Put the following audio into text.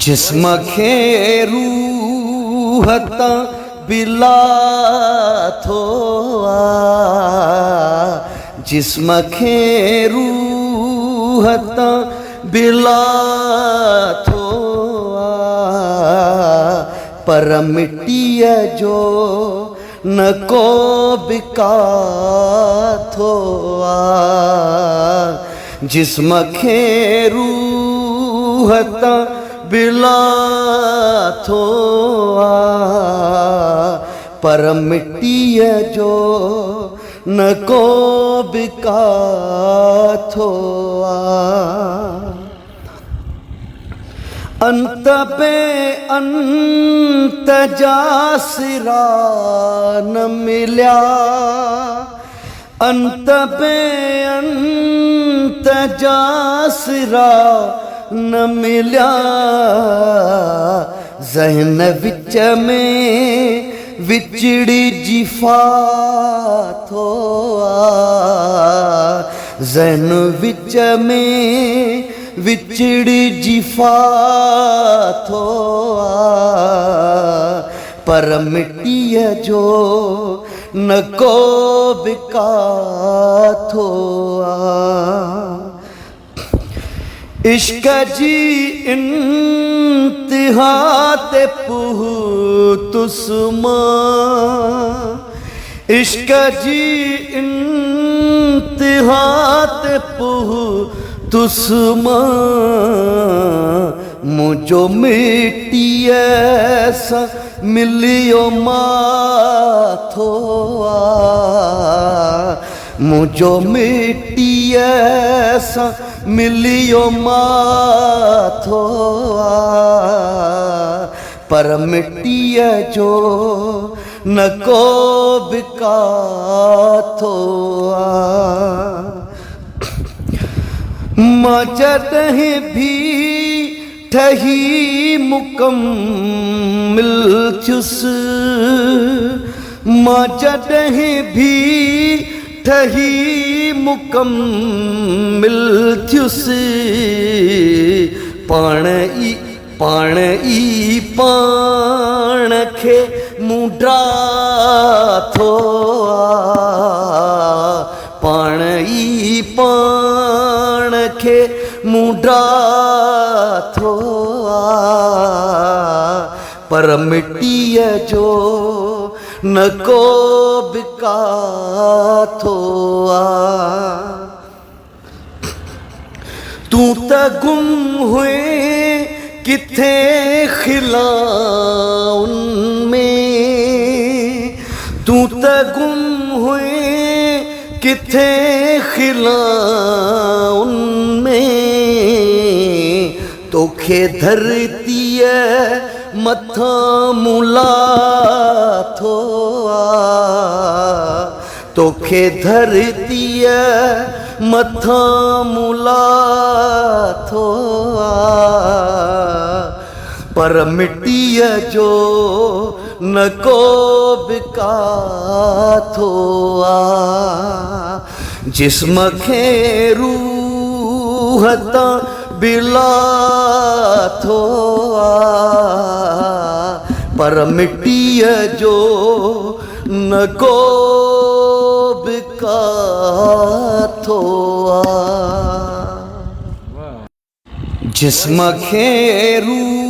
जिस्म खे रूह तां बिला थो जिस्म खे रूह तां बिला थो पर मिट्टीअ जो न को बिका थो जिस्म खे रूह तां बिला थो पर मिट्टीअ जो न को बिका थो अंत पे अंत जा सिरा न मिल्या अंत पे अंत जा सिरा न मिल्या ज़हन विच में विचड़ी जिफा थो ज़हन विच में विचड़ी जिफा थो पर मिट्टीअ जो न को बिका थो इश्क जी इंतिहा ते पुतुस्मां इश्क जी इंतिहा ते पुतुस्मां मुझो मिट्टीअ सां मिलियो माथो मुझो मिट्टीअ सां मिलियो माथो पर मिट्टीअ जो न को बिका थो मां जॾहिं भी ठही मुकम्मिल थियुसि मां जॾहिं भी ठही मुकम्मिल थियुसि पाण खे मुंडा थो पाण खे मुंडा थो पर मिट्टीअ जो न को बिका थो तू त गुम हुए किथे खिलाउन में तू त गुम हुए किथे खिलाउन में तोखे धरतीअ मथां मुला थो तोखे धरतीअ मथां मुला थो पर मिट्टीअ जो न को बिका थो जिस्म खे रूह तां बिला थो पर मिट्टीअ जो न को बिका थो जिस्म खे रूह